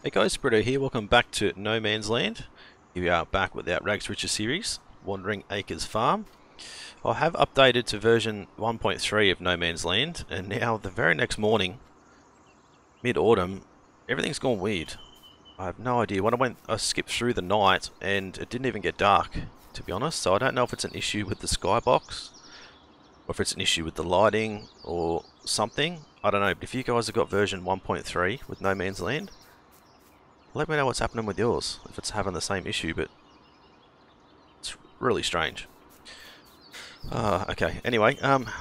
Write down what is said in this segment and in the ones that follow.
Hey guys, Britto here. Welcome back to No Man's Land. Here we are back with our Rags2Riches series, Wandering Acres Farm. I have updated to version 1.3 of No Man's Land, and now the very next morning, mid-autumn, everything's gone weird. I have no idea. When I skipped through the night, and it didn't even get dark, to be honest. So I don't know if it's an issue with the skybox, or if it's an issue with the lighting, or something. I don't know. But if you guys have got version 1.3 with No Man's Land, let me know what's happening with yours, if it's having the same issue, but it's really strange. Okay, anyway,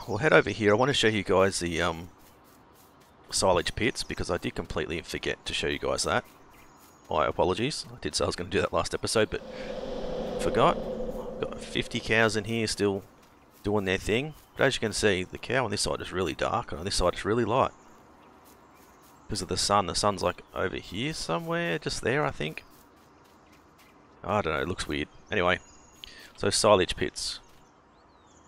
we'll head over here. I want to show you guys the Silage Pits, because I did completely forget to show you guys that. My apologies. I did say I was going to do that last episode, but forgot. Got 50 cows in here still doing their thing. But as you can see, the cow on this side is really dark, and on this side it's really light. Because of the sun. The sun's like over here somewhere, just there I think. I don't know, it looks weird. Anyway, so Silage Pits.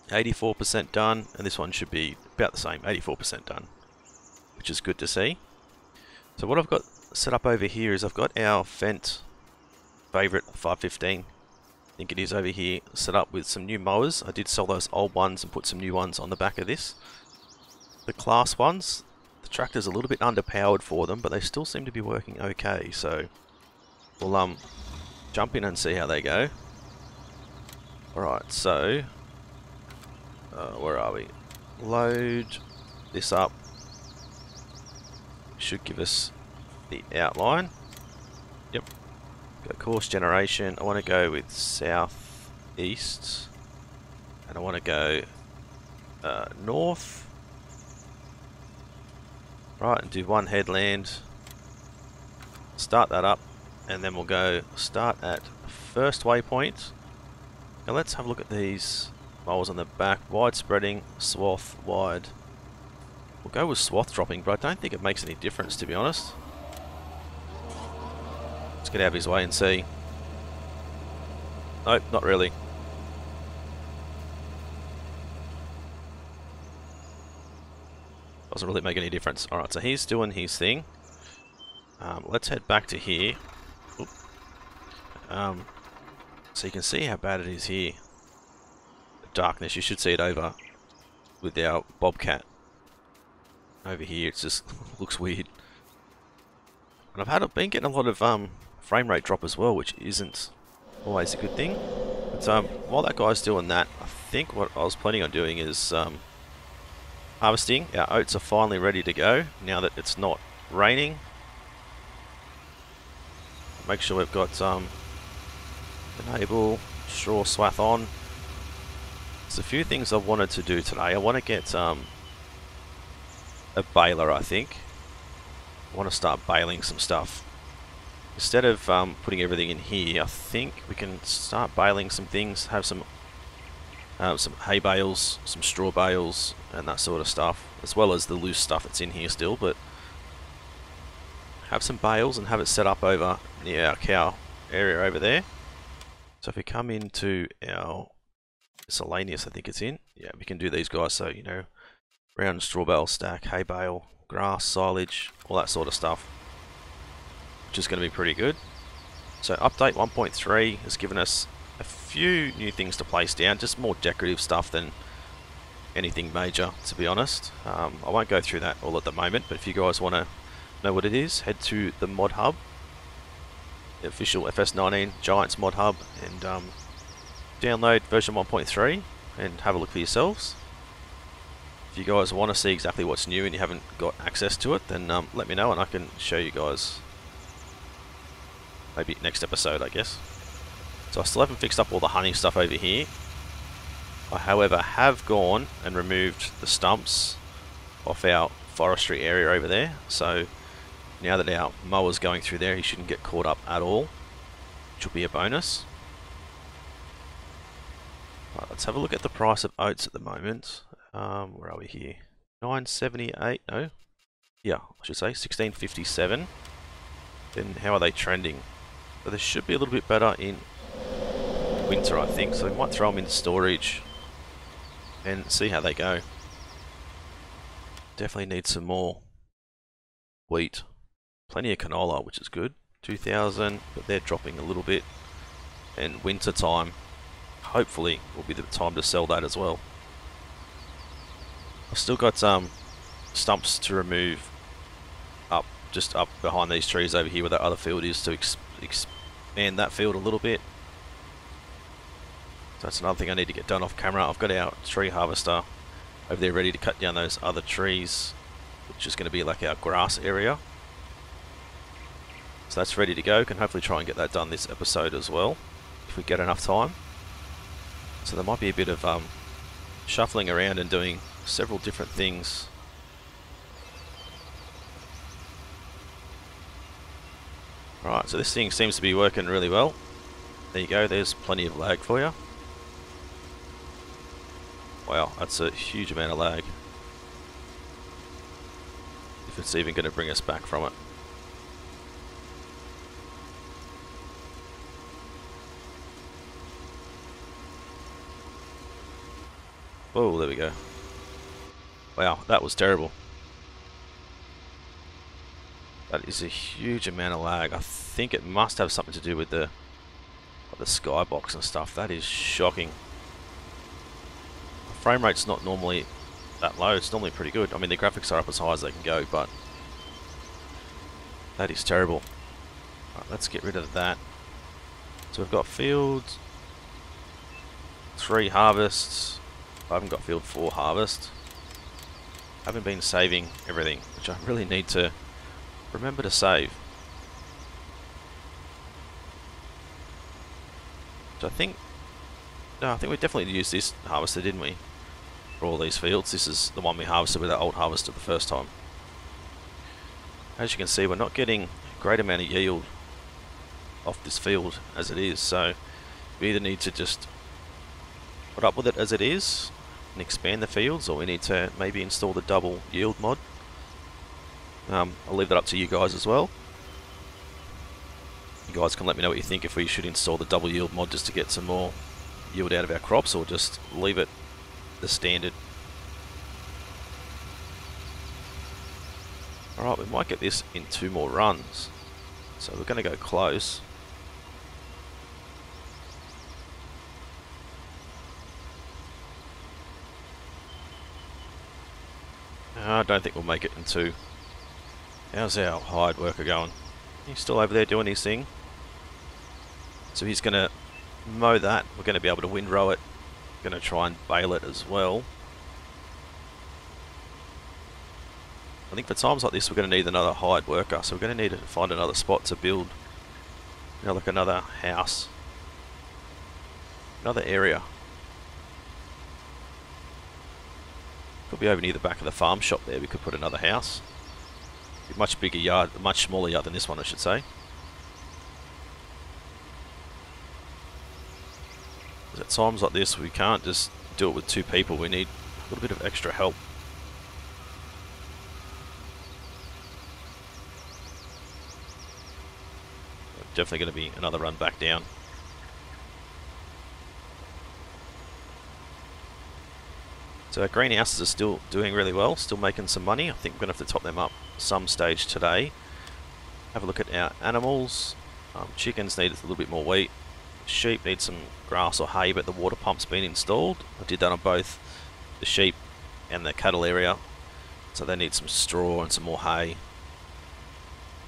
84% done, and this one should be about the same, 84% done. Which is good to see. So what I've got set up over here is I've got our Fendt favourite 515. I think it is over here, set up with some new mowers. I did sell those old ones and put some new ones on the back of this. The class ones, the tractor's a little bit underpowered for them, but they still seem to be working okay, so we'll jump in and see how they go. Alright, so where are we? Load this up. Should give us the outline. Yep. Go course generation. I want to go with southeast, and I want to go north. Right, and do one headland, start that up, and then we'll go start at first waypoint. Now let's have a look at these moles on the back. Wide spreading, swath, wide. We'll go with swath dropping, but I don't think it makes any difference, to be honest. Let's get out of his way and see. Nope, not really. Doesn't really make any difference. Alright, so he's doing his thing. Let's head back to here. So you can see how bad it is here. The darkness, you should see it over with our bobcat. Over here, it just looks weird. And I've been getting a lot of frame rate drop as well, which isn't always a good thing. But while that guy's doing that, I think what I was planning on doing is harvesting. Our oats are finally ready to go now that it's not raining. Make sure we've got enable straw swath on. There's a few things I wanted to do today. I want to get a baler, I think. I want to start baling some stuff. Instead of putting everything in here, I think we can start baling some things, have some hay bales, some straw bales, and that sort of stuff, as well as the loose stuff that's in here still, but have some bales and have it set up over near our cow area over there. So if we come into our miscellaneous, I think it's in, yeah, we can do these guys, so, you know, round straw bale stack, hay bale, grass, silage, all that sort of stuff, which is going to be pretty good. So update 1.3 has given us a few new things to place down, just more decorative stuff than anything major, to be honest. I won't go through that all at the moment, but if you guys want to know what it is, head to the mod hub, the official FS19 Giants mod hub, and download version 1.3 and have a look for yourselves. If you guys want to see exactly what's new and you haven't got access to it, then let me know and I can show you guys maybe next episode, I guess. So I still haven't fixed up all the honey stuff over here. I, however, have gone and removed the stumps off our forestry area over there. So now that our mower's going through there, he shouldn't get caught up at all, which will be a bonus. Right, let's have a look at the price of oats at the moment. Where are we here? 978, no? Yeah, I should say 1657. Then how are they trending? So they should be a little bit better in winter, I think, so we might throw them into storage and see how they go. Definitely need some more wheat. Plenty of canola, which is good. 2,000, but they're dropping a little bit. And winter time, hopefully, will be the time to sell that as well. I've still got stumps to remove up, just up behind these trees over here where that other field is, to expand that field a little bit. So that's another thing I need to get done off camera. I've got our tree harvester over there ready to cut down those other trees, which is going to be like our grass area. So that's ready to go. Can hopefully try and get that done this episode as well, if we get enough time. So there might be a bit of shuffling around and doing several different things. Right, so this thing seems to be working really well. There you go, there's plenty of lag for you. Wow, that's a huge amount of lag. If it's even going to bring us back from it. Oh, there we go. Wow, that was terrible. That is a huge amount of lag. I think it must have something to do with the skybox and stuff. That is shocking. The frame rate's not normally that low. It's normally pretty good. I mean, the graphics are up as high as they can go, but that is terrible. Right, let's get rid of that. So we've got fields, 3 harvests. I haven't got field 4 harvest. I haven't been saving everything, which I really need to remember to save. So I think we definitely used this harvester, didn't we? For all these fields. This is the one we harvested with our old harvester the first time. As you can see, we're not getting a great amount of yield off this field as it is, so we either need to just put up with it as it is and expand the fields, or we need to maybe install the double yield mod. I'll leave that up to you guys as well. You guys can let me know what you think, if we should install the double yield mod just to get some more yield out of our crops, or just leave it the standard. Alright, we might get this in 2 more runs, so we're going to go close. I don't think we'll make it in 2. How's our hired worker going? He's still over there doing his thing. So he's going to mow that. We're going to be able to windrow it. Going to try and bale it as well. I think for times like this we're going to need another hired worker. So we're going to need to find another spot to build, you know, like another house. Another area. Could be over near the back of the farm shop there. We could put another house. A much bigger yard, a much smaller yard than this one, I should say. At times like this, we can't just do it with 2 people. We need a little bit of extra help. Definitely going to be another run back down. So our greenhouses are still doing really well, still making some money. I think we're going to have to top them up some stage today. Have a look at our animals. Chickens need a little bit more wheat. Sheep need some grass or hay, but the water pump's been installed. I did that on both the sheep and the cattle area, so they need some straw and some more hay.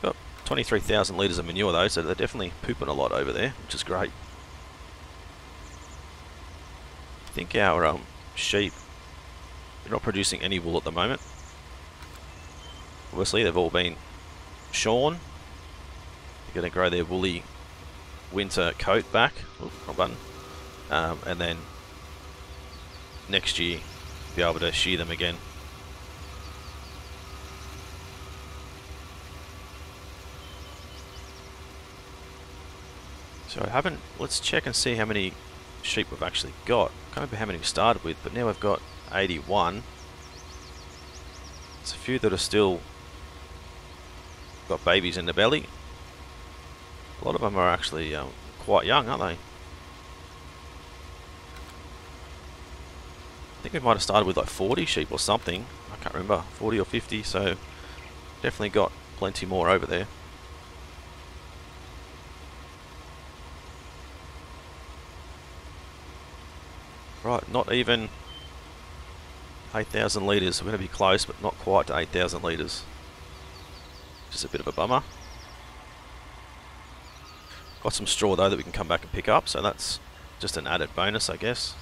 Got 23,000 litres of manure though, so they're definitely pooping a lot over there, which is great. I think our sheep, they're not producing any wool at the moment. Obviously they've all been shorn. They're going to grow their woolly winter coat back. Ooh, wrong button. And then next year be able to shear them again. So I haven't, let's check and see how many sheep we've actually got. I can't remember how many we started with, but now we've got 81. There's a few that are still got babies in the belly. A lot of them are actually quite young, aren't they? I think we might have started with like 40 sheep or something. I can't remember, 40 or 50, so definitely got plenty more over there. Right, not even 8,000 litres. We're going to be close, but not quite to 8,000 litres. Just a bit of a bummer. Got some straw though that we can come back and pick up, so that's just an added bonus, I guess.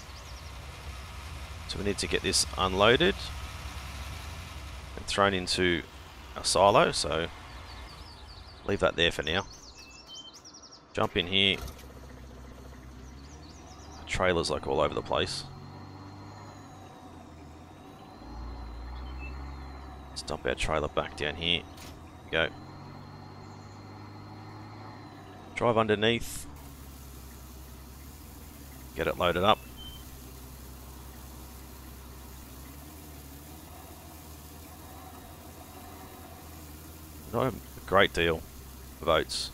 So we need to get this unloaded and thrown into a silo, so leave that there for now. Jump in here. The trailer's like all over the place. Let's dump our trailer back down here. Go. Drive underneath. Get it loaded up. Not a great deal of oats.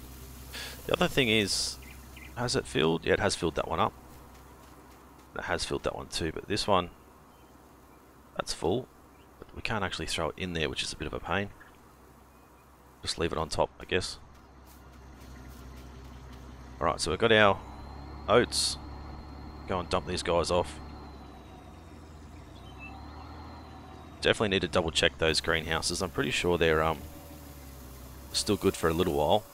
The other thing is, has it filled? Yeah, it has filled that one up. It has filled that one too, but this one, that's full. But we can't actually throw it in there, which is a bit of a pain. Just leave it on top, I guess. Alright, so we've got our oats. Go and dump these guys off. Definitely need to double check those greenhouses. I'm pretty sure they're still good for a little while.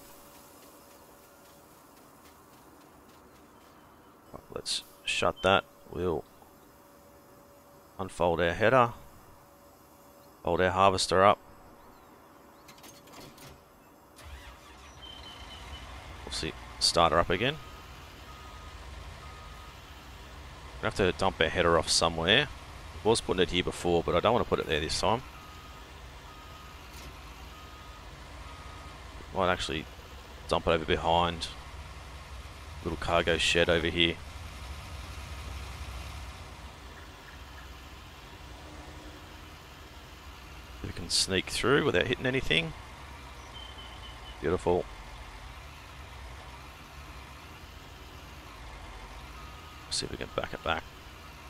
Right, let's shut that. We'll unfold our header. Fold our harvester up. Obviously, start her up again. We have to dump our header off somewhere. I was putting it here before, but I don't want to put it there this time. Might actually dump it over behind. Little cargo shed over here. We can sneak through without hitting anything. Beautiful. See if we can back it back.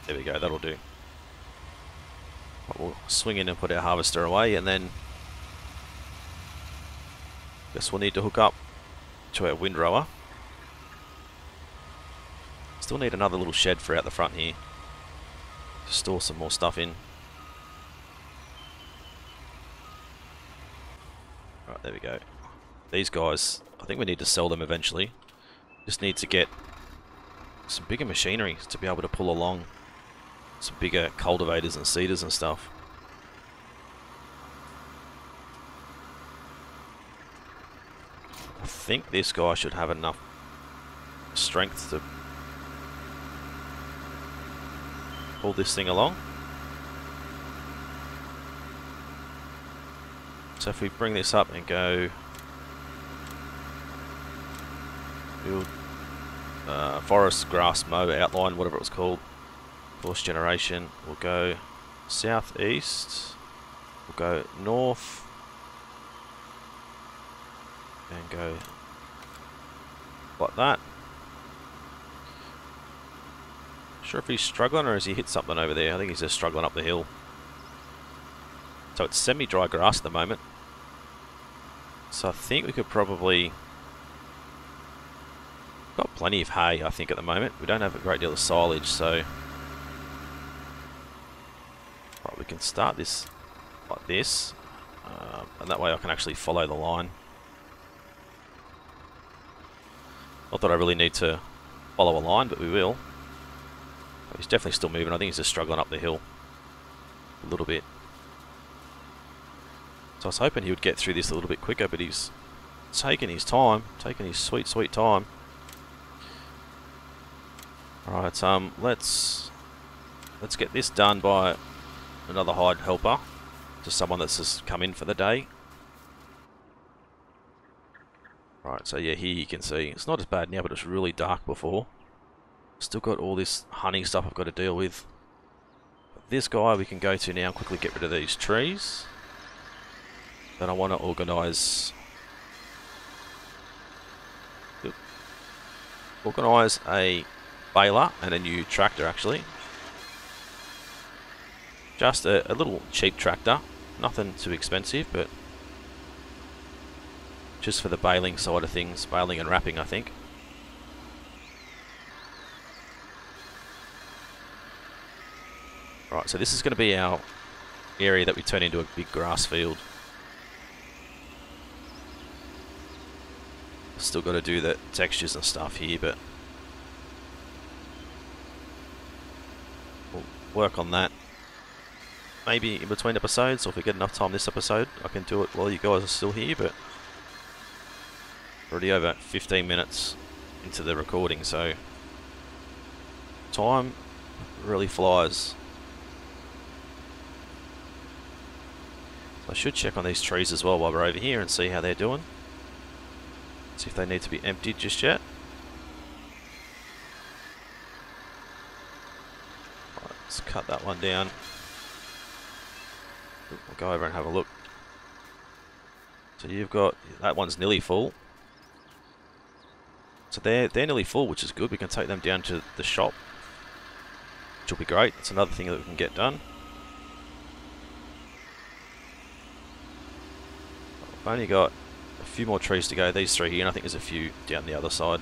There we go, that'll do. We'll swing in and put our harvester away, and then guess we'll need to hook up to our windrower. Still need another little shed for out the front here to store some more stuff in. Right, there we go. These guys, I think we need to sell them eventually. Just need to get some bigger machinery to be able to pull along some bigger cultivators and seeders and stuff. I think this guy should have enough strength to pull this thing along. So if we bring this up and go build forest grass mow outline, whatever it was called, force generation, we'll go southeast, we'll go north, and go like that. Sure if he's struggling or has he hit something over there? I think he's just struggling up the hill. So it's semi-dry grass at the moment. So I think we could probably... got plenty of hay, I think, at the moment. We don't have a great deal of silage, so... right, we can start this like this. And that way I can actually follow the line. Not that I really need to follow a line, but we will. He's definitely still moving. I think he's just struggling up the hill a little bit. So I was hoping he would get through this a little bit quicker, but he's taking his time, taking his sweet, sweet time. Alright, let's get this done by another hired helper. Just someone that's just come in for the day. Right, so yeah, here you can see it's not as bad now, but it's really dark before. Still got all this honey stuff I've got to deal with. But this guy we can go to now and quickly get rid of these trees. Then I want to organise a baler and a new tractor, actually. Just a little cheap tractor, nothing too expensive, but just for the baling side of things, baling and wrapping, I think. Right, so this is going to be our area that we turn into a big grass field. Still got to do the textures and stuff here, but we'll work on that maybe in between episodes, or if we get enough time this episode, I can do it while you guys are still here, but already over 15 minutes into the recording, so time really flies. So I should check on these trees as well while we're over here and see how they're doing. See if they need to be emptied just yet. Right, let's cut that one down. We'll go over and have a look. So you've got, that one's nearly full. So they're nearly full, which is good. We can take them down to the shop, which will be great. That's another thing that we can get done. I've only got a few more trees to go. These three here, and I think there's a few down the other side.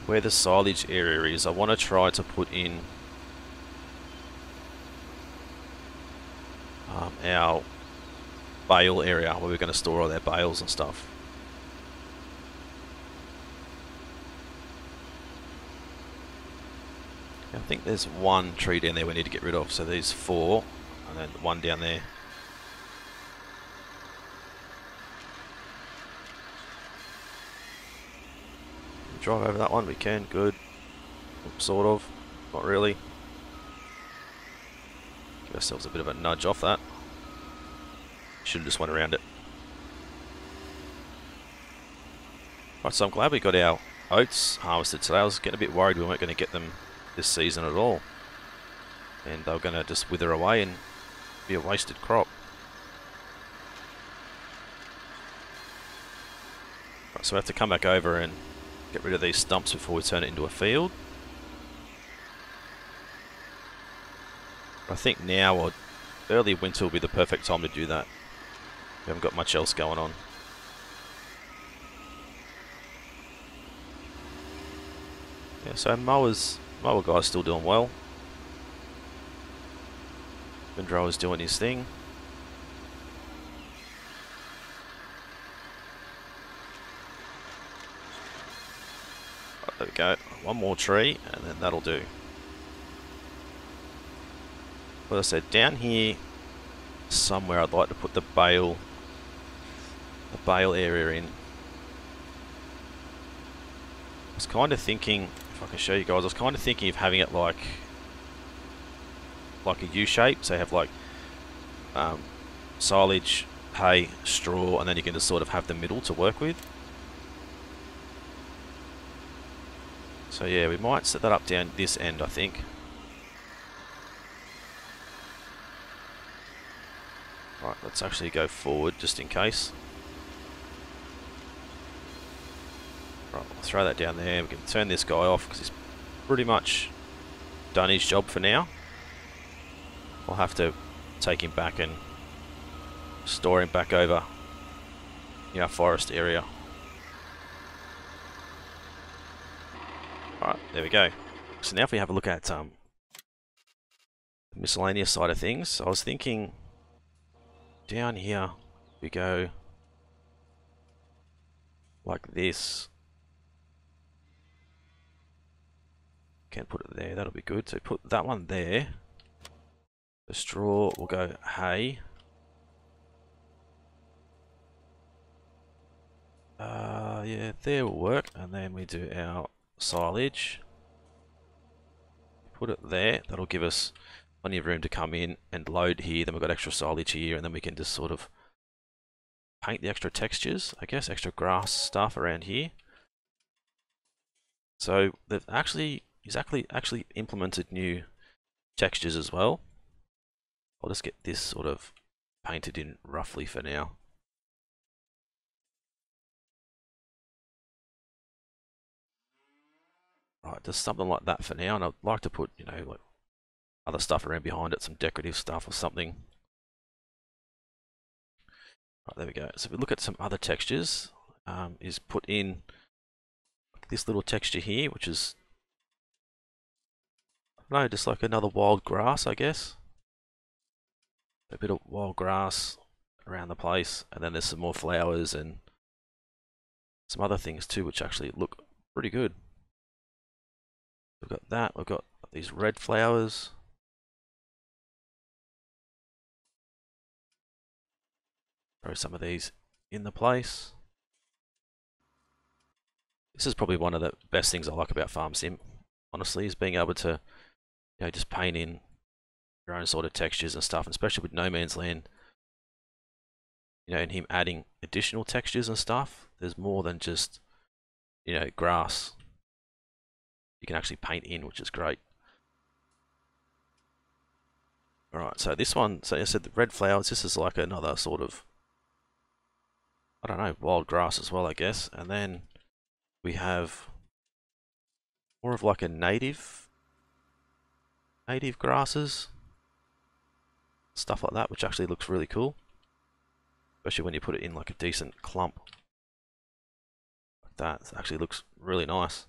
Where the silage area is, I want to try to put in our bale area where we're going to store all their bales and stuff. I think there's one tree down there we need to get rid of, so there's 4, and then one down there. Drive over that one, we can, good. Sort of, not really. Give ourselves a bit of a nudge off that. Should have just went around it. Right, so I'm glad we got our oats harvested today. I was getting a bit worried we weren't going to get them this season at all, and they were going to just wither away and be a wasted crop. Right, so we have to come back over and get rid of these stumps before we turn it into a field. I think now or early winter will be the perfect time to do that. We haven't got much else going on. Yeah, so mower guy's still doing well. Windrower's doing his thing. Right, there we go. One more tree and then that'll do. Well, I said down here somewhere I'd like to put the bale area in. I was kind of thinking, if I can show you guys, I was kind of thinking of having it like a U shape, so you have like silage, hay, straw, and then you can just sort of have the middle to work with. So yeah, we might set that up down this end, I think. Right, let's actually go forward just in case. Right, I'll throw that down there. We can turn this guy off because he's pretty much done his job for now. I'll have to take him back and store him back over in our forest area. Alright, there we go. So now if we have a look at the miscellaneous side of things, I was thinking down here we go like this. Can put it there, that'll be good. So put that one there. The straw will go hay. Yeah, there will work. And then we do our silage. Put it there. That'll give us plenty of room to come in and load here. Then we've got extra silage here, and then we can just sort of paint the extra textures, I guess, extra grass stuff around here. So they've actually implemented new textures as well. I'll just get this sort of painted in roughly for now. Right, just something like that for now, and I'd like to put, you know, like other stuff around behind it, some decorative stuff or something. Right, there we go. So if we look at some other textures, is put in this little texture here, which is No, just like another wild grass, I guess. A bit of wild grass around the place, and then there's some more flowers and some other things too, which actually look pretty good. We've got that, we've got these red flowers. Throw some of these in the place. This is probably one of the best things I like about Farm Sim, honestly, is being able to, you know, just paint in your own sort of textures and stuff, and especially with No Man's Land, you know, and him adding additional textures and stuff. There's more than just, you know, grass. You can actually paint in, which is great. Alright, so this one, so I said the red flowers, this is like another sort of, I don't know, wild grass as well, I guess. And then we have more of like a native grasses, stuff like that, which actually looks really cool. Especially when you put it in like a decent clump. Like that, it actually looks really nice.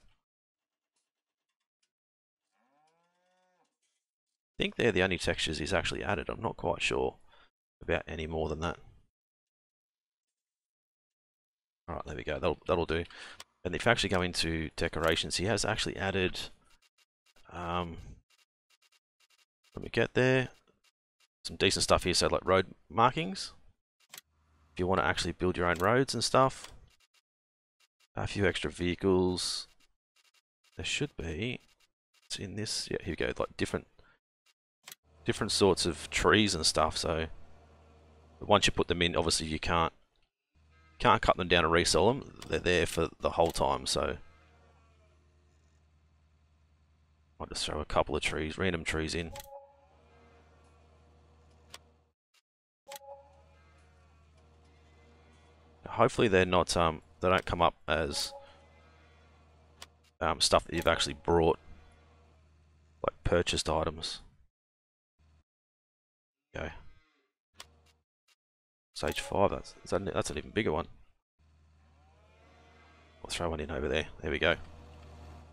I think they're the only textures he's actually added. I'm not quite sure about any more than that. Alright, there we go. That'll do. And if you actually go into decorations, he has actually added, let me get there, some decent stuff here, so like road markings. If you want to actually build your own roads and stuff. A few extra vehicles. There should be, it's in this, yeah, here we go, like different sorts of trees and stuff, so once you put them in, obviously you can't cut them down and resell them. They're there for the whole time, so I'll just throw a couple of trees, random trees in. Hopefully they're not, they don't come up as stuff that you've actually brought, like purchased items. Okay. Stage 5, that's an even bigger one. I'll throw one in over there. There we go.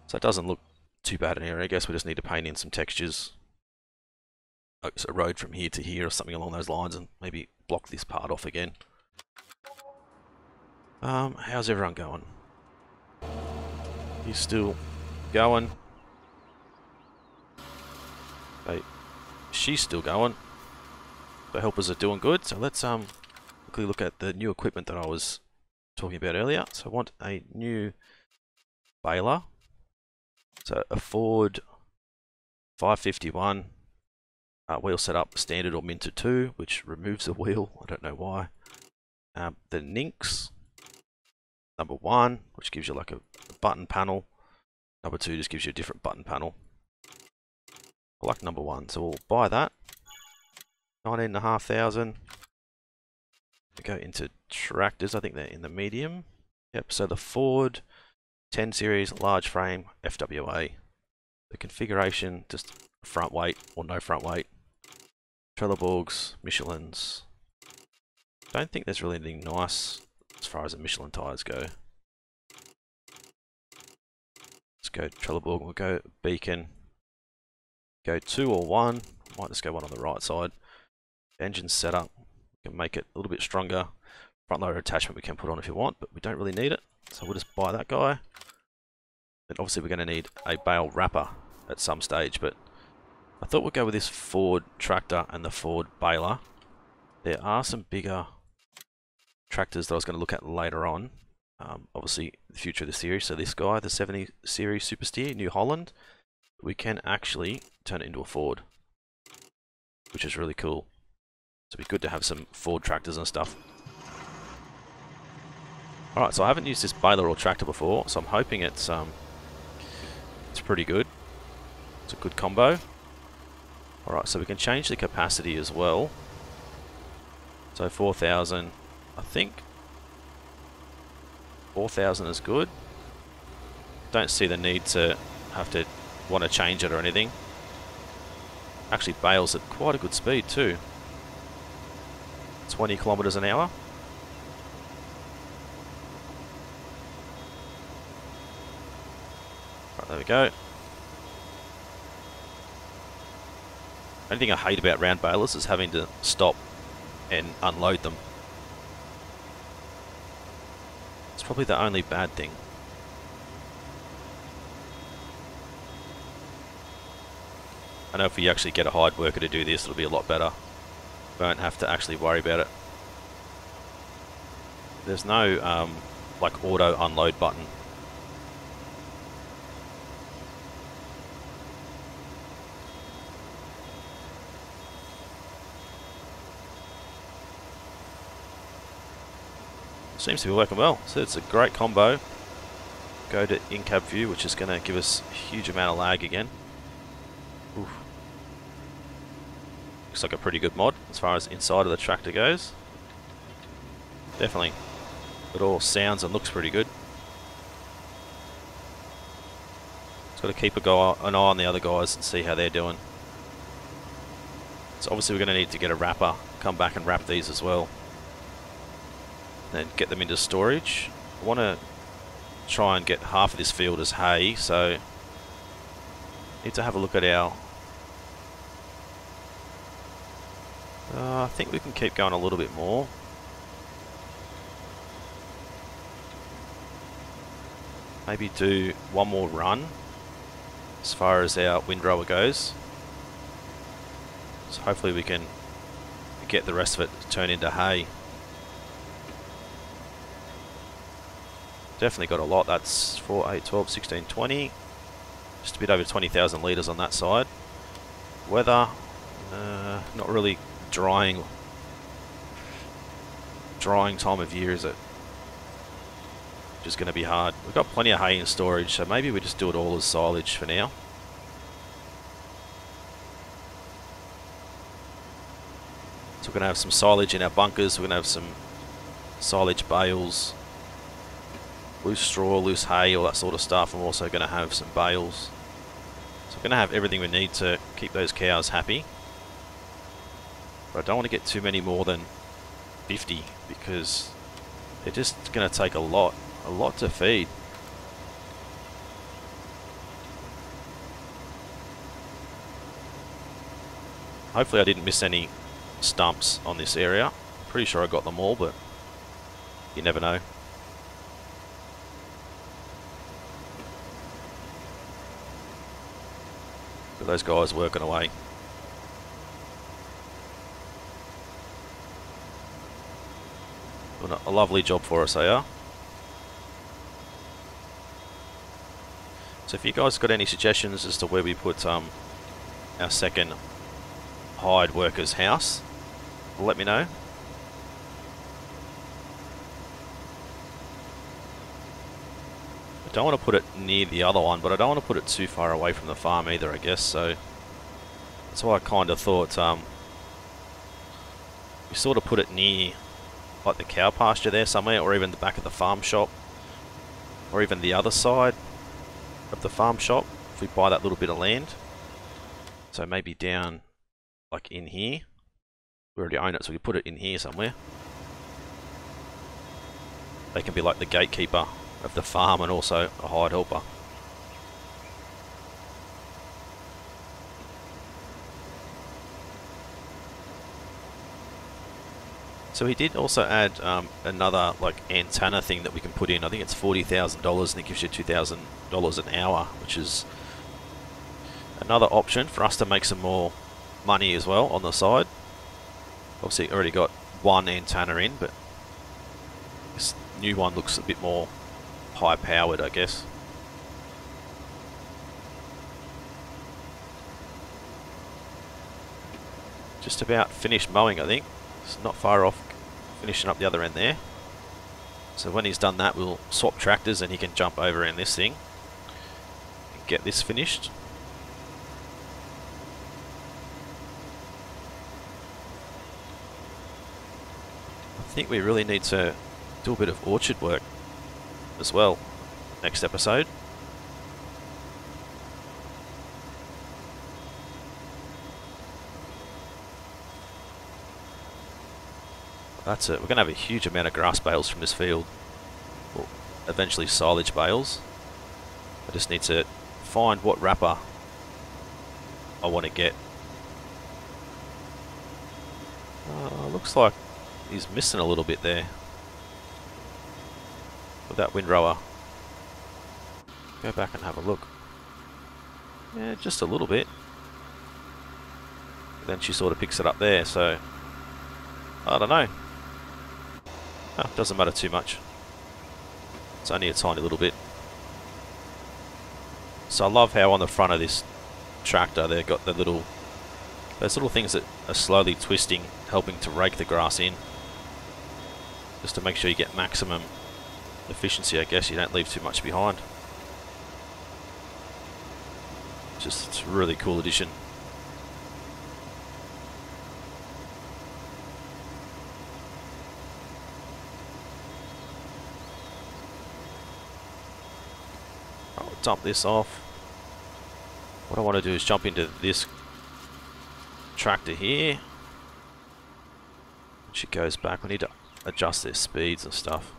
So it doesn't look too bad in here. I guess we just need to paint in some textures. So a road from here to here or something along those lines, and maybe block this part off again. How's everyone going? He's still going. Okay. She's still going. The helpers are doing good. So let's quickly look at the new equipment that I was talking about earlier. So I want a new baler. So a Ford 551 wheel setup, standard or minted 2, which removes the wheel. I don't know why. The Nynx number 1, which gives you like a button panel. Number 2 just gives you a different button panel. I like number 1, so we'll buy that. 19,500. We go into tractors. I think they're in the medium. Yep. So the Ford 10 series large frame FWA. The configuration, just front weight or no front weight. Trelleborgs, Michelin's. Don't think there's really anything nice as far as the Michelin tires go. Let's go Trelleborg. We'll go Beacon. Go 2 or 1. Might just go one on the right side. Engine setup. We can make it a little bit stronger. Front loader attachment we can put on if you want, but we don't really need it. So we'll just buy that guy. And obviously we're going to need a bale wrapper at some stage, but I thought we'd go with this Ford tractor and the Ford baler. There are some bigger tractors that I was going to look at later on. Obviously the future of the series. So this guy, the 70 series Super Steer, New Holland, we can actually turn it into a Ford, which is really cool. So it'd be good to have some Ford tractors and stuff. Alright, so I haven't used this baler or tractor before, so I'm hoping it's pretty good. It's a good combo. Alright, so we can change the capacity as well. So 4,000, I think 4,000 is good. Don't see the need to want to change it or anything. Actually bales at quite a good speed too. 20 kilometers an hour. Right, there we go. Only thing I hate about round balers is having to stop and unload them. It's probably the only bad thing. I know if we actually get a hired worker to do this, it'll be a lot better. Won't have to actually worry about it. There's no like auto unload button. Seems to be working well, so it's a great combo. Go to in-cab view, which is going to give us a huge amount of lag again. Oof. Looks like a pretty good mod as far as inside of the tractor goes. Definitely. It all sounds and looks pretty good. Just got to keep an eye on the other guys and see how they're doing. So obviously we're going to need to get a wrapper, come back and wrap these as well. Then get them into storage. I want to try and get half of this field as hay, so need to have a look at our... I think we can keep going a little bit more. Maybe do one more run as far as our windrower goes. So hopefully we can get the rest of it to turn into hay. Definitely got a lot. That's 4, 8, 12, 16, 20. Just a bit over 20,000 litres on that side. Weather, not really drying time of year, is it? Which is going to be hard. We've got plenty of hay in storage, so maybe we just do it all as silage for now. So we're going to have some silage in our bunkers. We're going to have some silage bales. Loose straw, loose hay, all that sort of stuff. I'm also going to have some bales. So we're going to have everything we need to keep those cows happy. But I don't want to get too many more than 50 because they're just going to take a lot to feed. Hopefully I didn't miss any stumps on this area. Pretty sure I got them all, but you never know. Those guys working away. Doing a lovely job for us, they are. So if you guys got any suggestions as to where we put our second hired worker's house, let me know. I don't want to put it near the other one, but I don't want to put it too far away from the farm either, I guess. So that's why I kind of thought we sort of put it near like the cow pasture there somewhere, or even the back of the farm shop, or even the other side of the farm shop if we buy that little bit of land. So maybe down like in here. We already own it, so we put it in here somewhere. They can be like the gatekeeper of the farm and also a hired helper. So he did also add another like antenna thing that we can put in. I think it's $40,000 and it gives you $2,000 an hour, which is another option for us to make some more money as well on the side. Obviously already got one antenna in, but this new one looks a bit more high powered, I guess. Just about finished mowing, I think. It's not far off finishing up the other end there. So when he's done that, we'll swap tractors and he can jump over in this thing and get this finished. I think we really need to do a bit of orchard work as well next episode. That's it. We're going to have a huge amount of grass bales from this field. Well, eventually silage bales. I just need to find what wrapper I want to get Looks like he's missing a little bit there with that windrower. Go back and have a look. Yeah, just a little bit. Then she sort of picks it up there, so I don't know. Oh, doesn't matter too much. It's only a tiny little bit. So I love how on the front of this tractor they've got those little things that are slowly twisting, helping to rake the grass in. Just to make sure you get maximum efficiency, I guess. You don't leave too much behind. It's a really cool addition. I'll dump this off. What I want to do is jump into this tractor here. She goes back. We need to adjust their speeds and stuff.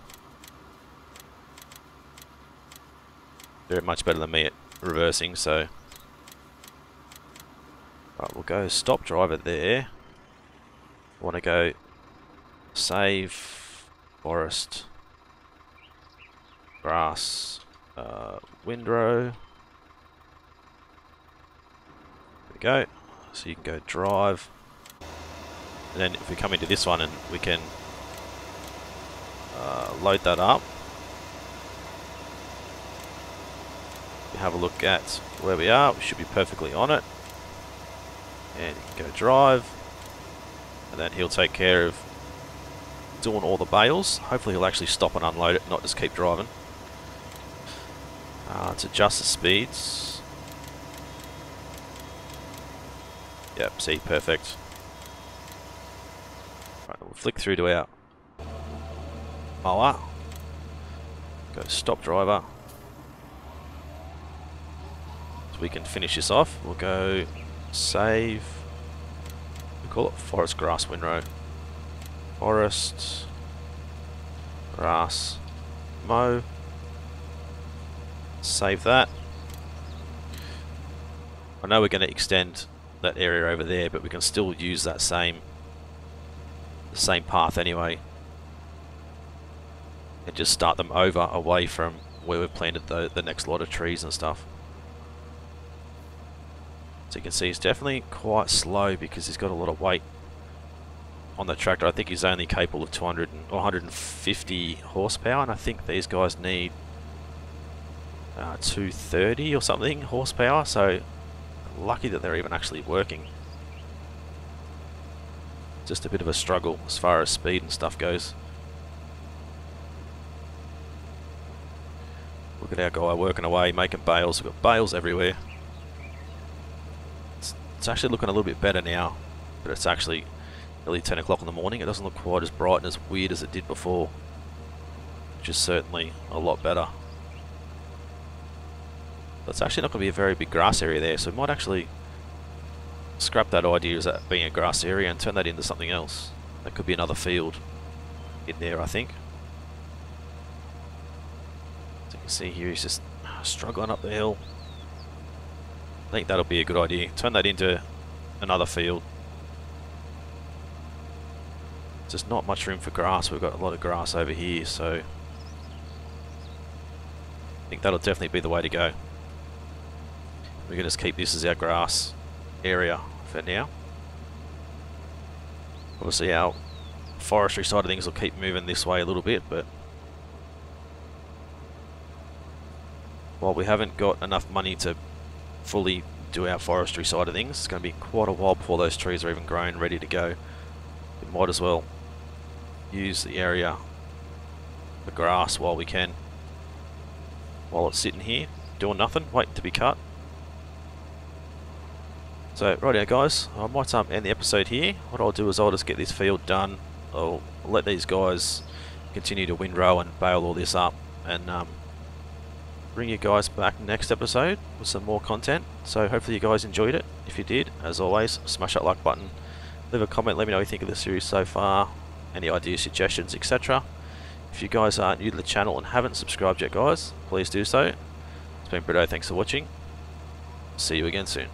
They're much better than me at reversing, so right, we'll go stop driver there. Want to go save forest grass windrow. There we go. So you can go drive, and then if we come into this one and we can load that up. Have a look at where we are. We should be perfectly on it, and you can go drive, and then he'll take care of doing all the bales. Hopefully he'll actually stop and unload it, not just keep driving. Let's adjust the speeds. Yep, see, perfect. Right, we'll flick through to our mower. Go stop driver. We can finish this off. We'll go save. We call it forest grass windrow. Forest grass mow. Save that. I know we're going to extend that area over there, but we can still use that same path anyway, and just start them over away from where we've planted the next lot of trees and stuff. So you can see he's definitely quite slow because he's got a lot of weight on the tractor. I think he's only capable of 200 or 150 horsepower, and I think these guys need 230 or something horsepower, so lucky that they're even actually working. Just a bit of a struggle as far as speed and stuff goes. Look at our guy working away, making bales. We've got bales everywhere. It's actually looking a little bit better now, but it's actually nearly 10 o'clock in the morning. It doesn't look quite as bright and as weird as it did before, which is certainly a lot better. But it's actually not going to be a very big grass area there, so we might actually scrap that idea as that being a grass area and turn that into something else. That could be another field in there, I think. As you can see here, he's just struggling up the hill. I think that'll be a good idea. Turn that into another field. Just not much room for grass. We've got a lot of grass over here, so I think that'll definitely be the way to go. We can just keep this as our grass area for now. Obviously our forestry side of things will keep moving this way a little bit, but while we haven't got enough money to fully do our forestry side of things, it's going to be quite a while before those trees are even grown, ready to go. We might as well use the area for grass while we can, while it's sitting here doing nothing, waiting to be cut. So rightio guys, I might end the episode here. What I'll do is I'll just get this field done. I'll let these guys continue to windrow and bale all this up, and bring you guys back next episode with some more content. So hopefully you guys enjoyed it. If you did, as always, smash that like button, leave a comment, let me know what you think of the series so far, any ideas, suggestions, etc. If you guys are new to the channel and haven't subscribed yet guys, please do so. It's been Britto, thanks for watching. See you again soon.